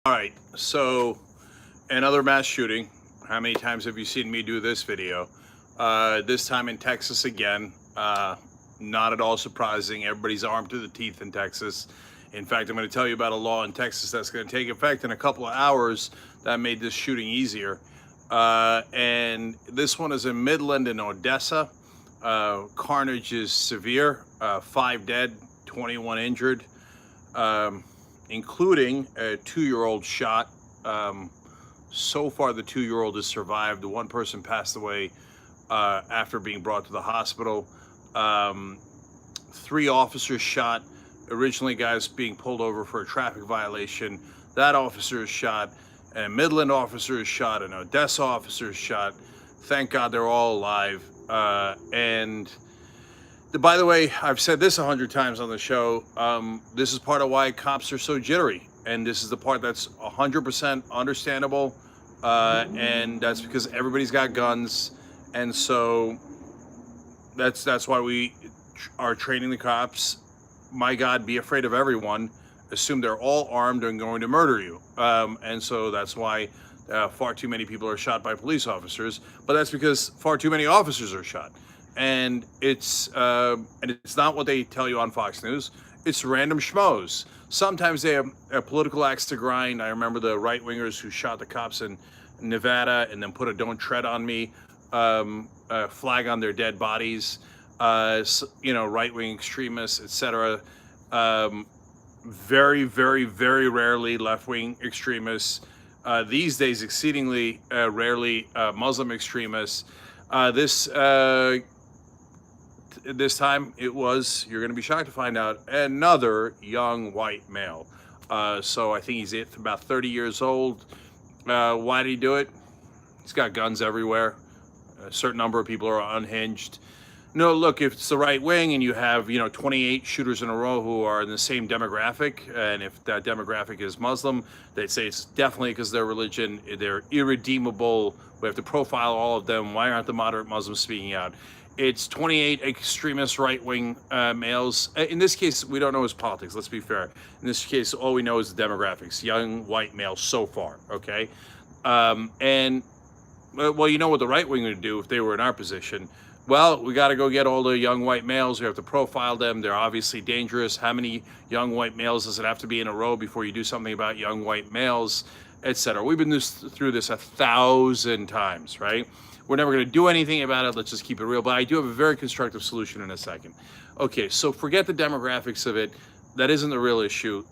All right, so another mass shooting. How many times have you seen me do this video? This time in Texas again. Not at all surprising. Everybody's armed to the teeth in Texas. In fact, I'm going to tell you about a law in Texas that's going to take effect in a couple of hours that made this shooting easier. And this one is in Midland in Odessa. Carnage is severe. 5 dead, 21 injured. Including a 2-year-old shot. So far, the 2-year-old has survived. The one person passed away after being brought to the hospital. 3 officers shot. Originally, guys being pulled over for a traffic violation. That officer is shot. A Midland officer is shot. An Odessa officer is shot. Thank God they're all alive. By the way, I've said this 100 times on the show. This is part of why cops are so jittery, and this is the part that's 100% understandable, and that's because everybody's got guns, and so that's why we are training the cops. My God, be afraid of everyone. Assume they're all armed and going to murder you, and so that's why far too many people are shot by police officers. But that's because far too many officers are shot. And it's not what they tell you on Fox News. It's random schmoes. Sometimes they have a political axe to grind. I remember the right-wingers who shot the cops in Nevada and then put a "Don't Tread on Me" flag on their dead bodies. Right-wing extremists, etc. Very, very, very rarely left-wing extremists. These days, exceedingly rarely Muslim extremists. This time it was, you're going to be shocked to find out, another young white male. So I think he's about 30 years old. Why did he do it? He's got guns everywhere. A certain number of people are unhinged. No, look, if it's the right wing and you have, 28 shooters in a row who are in the same demographic, and if that demographic is Muslim, they'd say it's definitely because their religion, they're irredeemable. We have to profile all of them. Why aren't the moderate Muslims speaking out? It's 28 extremist right-wing males. In this case, we don't know his politics, let's be fair. In this case, all we know is the demographics. Young white males so far, okay? Well, you know what the right wing would do if they were in our position. Well, we got to go get all the young white males. We have to profile them. They're obviously dangerous. How many young white males does it have to be in a row before you do something about young white males, etc.? We've been through this 1,000 times, right? We're never going to do anything about it. Let's just keep it real. But I do have a very constructive solution in a second. Okay, so forget the demographics of it. That isn't the real issue.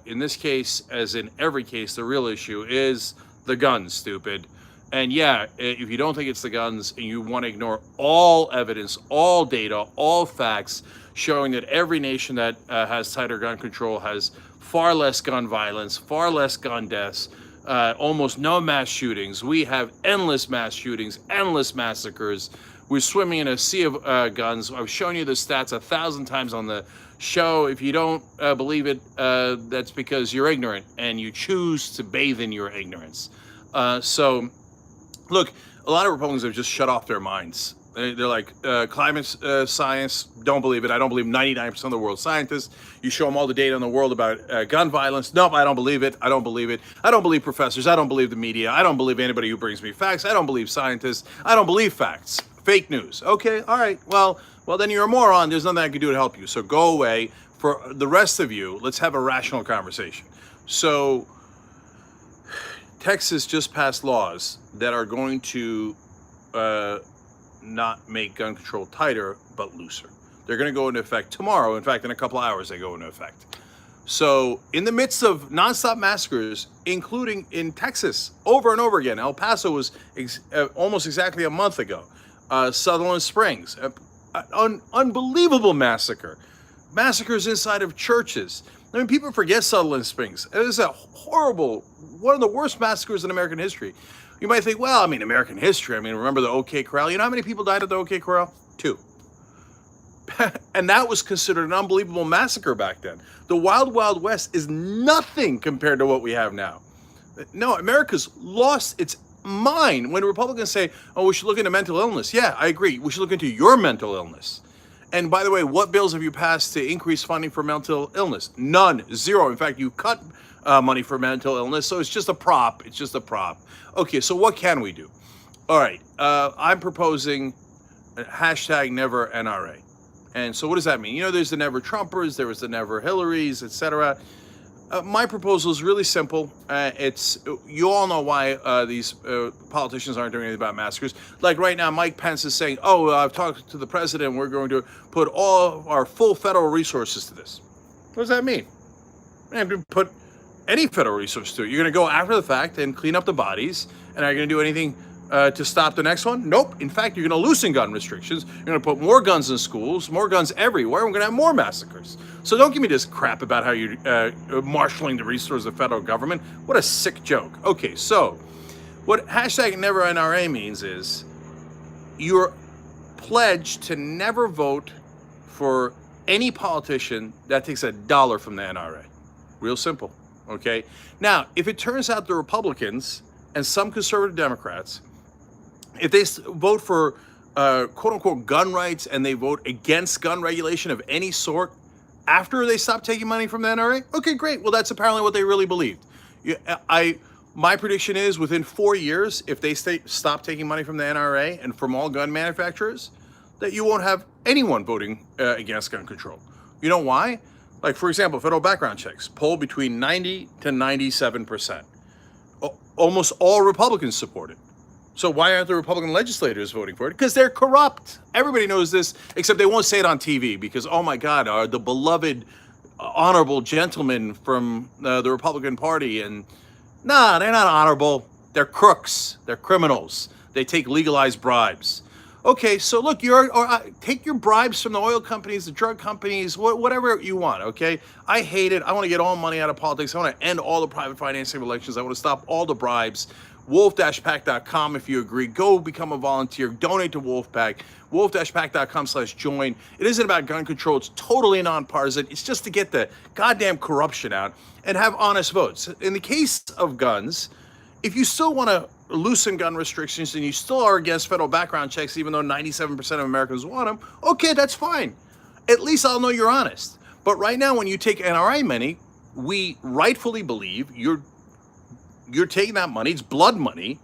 In this case, as in every case, the real issue is the guns, stupid. And yeah, if you don't think it's the guns and you want to ignore all evidence, all data, all facts showing that every nation that has tighter gun control has far less gun violence, far less gun deaths, almost no mass shootings. We have endless mass shootings, endless massacres. We're swimming in a sea of guns. I've shown you the stats 1,000 times on the show. If you don't believe it, that's because you're ignorant and you choose to bathe in your ignorance. So, look, a lot of Republicans have just shut off their minds. They're like, climate science, don't believe it. I don't believe 99% of the world's scientists. You show them all the data in the world about gun violence. Nope, I don't believe it. I don't believe it. I don't believe professors. I don't believe the media. I don't believe anybody who brings me facts. I don't believe scientists. I don't believe facts. Fake news. Okay, all right. Well, then you're a moron. There's nothing I can do to help you. So go away. For the rest of you, let's have a rational conversation. So Texas just passed laws that are going to not make gun control tighter, but looser. They're going to go into effect tomorrow. In fact, in a couple of hours, they go into effect. So in the midst of nonstop massacres, including in Texas, over and over again, El Paso was almost exactly a month ago. Sutherland Springs, unbelievable massacre. Massacres inside of churches. I mean, people forget Sutherland Springs. It was a horrible, one of the worst massacres in American history. You might think, well, American history. Remember the OK Corral? You know how many people died at the OK Corral? 2. And that was considered an unbelievable massacre back then. The Wild Wild West is nothing compared to what we have now. No, America's lost its mind. When Republicans say, oh, we should look into mental illness. Yeah, I agree. We should look into your mental illness. And by the way, what bills have you passed to increase funding for mental illness? None. 0. In fact, you cut money for mental illness. So it's just a prop. It's just a prop. Okay, so what can we do? All right, I'm proposing hashtag never NRA. And so what does that mean? You know, there's the never Trumpers, there was the never Hillarys, etc. My proposal is really simple. You all know why these politicians aren't doing anything about massacres. Like right now, Mike Pence is saying, "Oh, I've talked to the president. We're going to put all of our full federal resources to this." What does that mean? Man, to put any federal resource to it. You're going to go after the fact and clean up the bodies, and are you going to do anything to stop the next one? Nope. In fact, you're going to loosen gun restrictions. You're going to put more guns in schools, more guns everywhere. We're going to have more massacres. So don't give me this crap about how you're marshaling the resources of the federal government. What a sick joke. Okay, so what hashtag never NRA means is you're pledged to never vote for any politician that takes $1 from the NRA. Real simple. Okay. Now, if it turns out the Republicans and some conservative Democrats, if they vote for quote unquote gun rights and they vote against gun regulation of any sort after they stop taking money from the NRA, okay, great. Well, that's apparently what they really believed. My prediction is within 4 years, if they stop taking money from the NRA and from all gun manufacturers, that you won't have anyone voting against gun control. You know why? Like, for example, federal background checks poll between 90 to 97%. Almost all Republicans support it. So why aren't the Republican legislators voting for it? Because they're corrupt. Everybody knows this, except they won't say it on TV because, oh my God, are the beloved, honorable gentlemen from the Republican Party. And nah, they're not honorable. They're crooks. They're criminals. They take legalized bribes. Okay, so look, take your bribes from the oil companies, the drug companies, whatever you want, okay? I hate it. I want to get all money out of politics. I want to end all the private financing of elections. I want to stop all the bribes. Wolf-pack.com if you agree. Go become a volunteer. Donate to Wolfpack. Wolf-pack.com/join. It isn't about gun control. It's totally nonpartisan. It's just to get the goddamn corruption out and have honest votes. In the case of guns, if you still want to loosen gun restrictions and you still are against federal background checks, even though 97% of Americans want them, okay, that's fine. At least I'll know you're honest. But right now, when you take NRA money, we rightfully believe you're taking that money, it's blood money,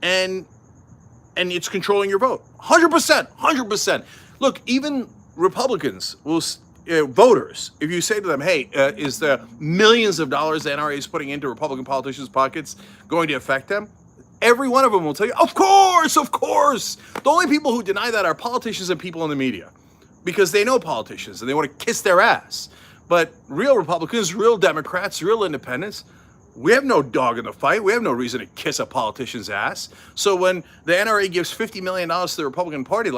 and it's controlling your vote. 100%. Look, even Republicans will, voters, if you say to them, hey, is the millions of dollars the NRA is putting into Republican politicians' pockets going to affect them? Every one of them will tell you, of course. The only people who deny that are politicians and people in the media because they know politicians and they want to kiss their ass. But real Republicans, real Democrats, real independents, we have no dog in the fight. We have no reason to kiss a politician's ass. So when the NRA gives $50 million to the Republican Party in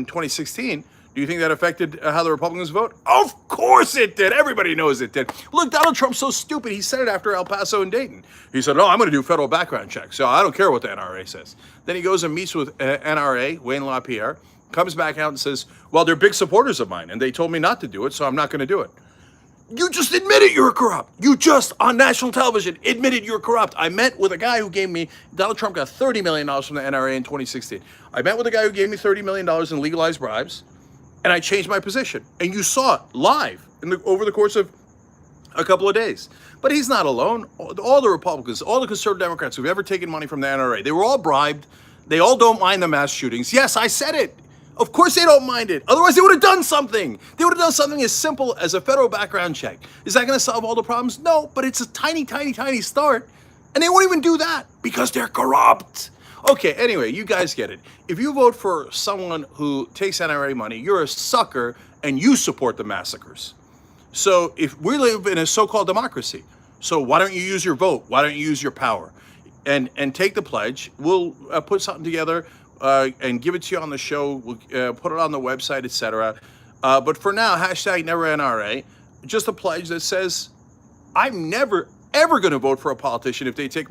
2016, do you think that affected how the Republicans vote? Of course it did. Everybody knows it did. Look, Donald Trump's so stupid. He said it after El Paso and Dayton. He said, I'm going to do federal background checks. So I don't care what the NRA says. Then he goes and meets with NRA, Wayne LaPierre, comes back out and says, well, they're big supporters of mine, and they told me not to do it, so I'm not going to do it. You just admitted you're corrupt. You just, on national television, admitted you're corrupt. I met with a guy who gave me, Donald Trump got $30 million from the NRA in 2016. I met with a guy who gave me $30 million in legalized bribes, and I changed my position. And you saw it live over the course of a couple of days. But he's not alone. All the Republicans, all the conservative Democrats who've ever taken money from the NRA, they were all bribed. They all don't mind the mass shootings. Yes, I said it. Of course they don't mind it. Otherwise, they would have done something. They would have done something as simple as a federal background check. Is that going to solve all the problems? No, but it's a tiny, tiny, tiny start. And they won't even do that because they're corrupt. Okay, anyway, you guys get it. If you vote for someone who takes NRA money, you're a sucker and you support the massacres. So if we live in a so-called democracy, so why don't you use your vote? Why don't you use your power? And take the pledge. We'll put something together and give it to you on the show. We'll put it on the website, etc. But for now, hashtag never NRA. Just a pledge that says, I'm never, ever going to vote for a politician if they take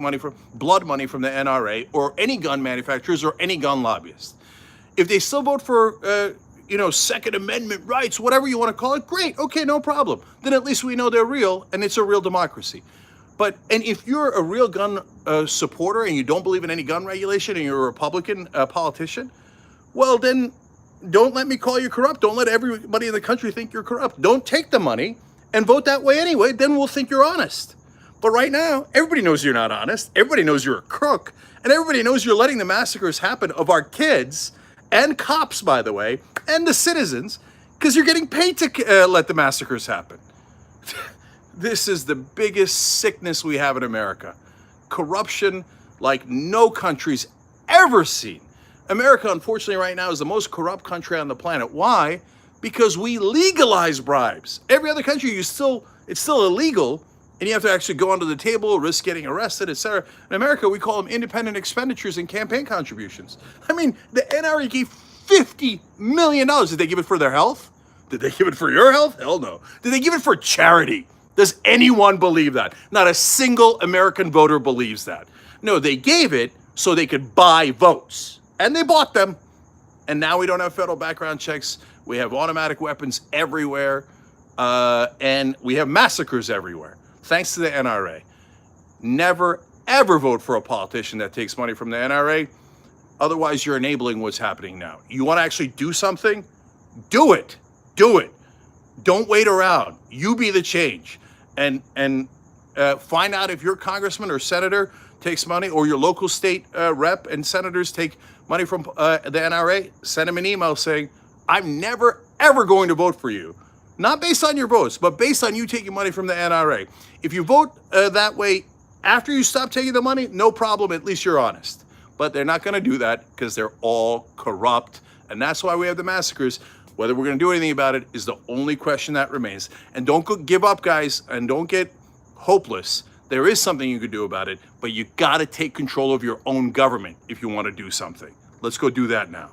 blood money from the NRA or any gun manufacturers or any gun lobbyists. If they still vote for, Second Amendment rights, whatever you want to call it, great. Okay, no problem. Then at least we know they're real and it's a real democracy. And if you're a real gun supporter and you don't believe in any gun regulation and you're a Republican politician, well, then don't let me call you corrupt. Don't let everybody in the country think you're corrupt. Don't take the money and vote that way anyway. Then we'll think you're honest. But right now, everybody knows you're not honest. Everybody knows you're a crook. And everybody knows you're letting the massacres happen of our kids and cops, by the way, and the citizens, because you're getting paid to let the massacres happen. This is the biggest sickness we have in America. Corruption like no country's ever seen. America, unfortunately, right now is the most corrupt country on the planet. Why? Because we legalize bribes. Every other country, it's still illegal, and you have to actually go under the table, risk getting arrested, etc. In America, we call them independent expenditures and campaign contributions. I mean, the NRA gave $50 million. Did they give it for their health? Did they give it for your health? Hell no. Did they give it for charity? Does anyone believe that? Not a single American voter believes that. No, they gave it so they could buy votes. And they bought them. And now we don't have federal background checks. We have automatic weapons everywhere. And we have massacres everywhere. Thanks to the NRA. Never, ever vote for a politician that takes money from the NRA. Otherwise, you're enabling what's happening now. You want to actually do something? Do it. Do it. Don't wait around. You be the change. And find out if your congressman or senator takes money, or your local state rep and senators take money from the NRA. Send them an email saying, I'm never, ever going to vote for you. Not based on your votes, but based on you taking money from the NRA. If you vote that way after you stop taking the money, no problem. At least you're honest. But they're not going to do that because they're all corrupt. And that's why we have the massacres. Whether we're going to do anything about it is the only question that remains. And don't give up, guys, and don't get hopeless. There is something you could do about it, but you got to take control of your own government if you want to do something. Let's go do that now.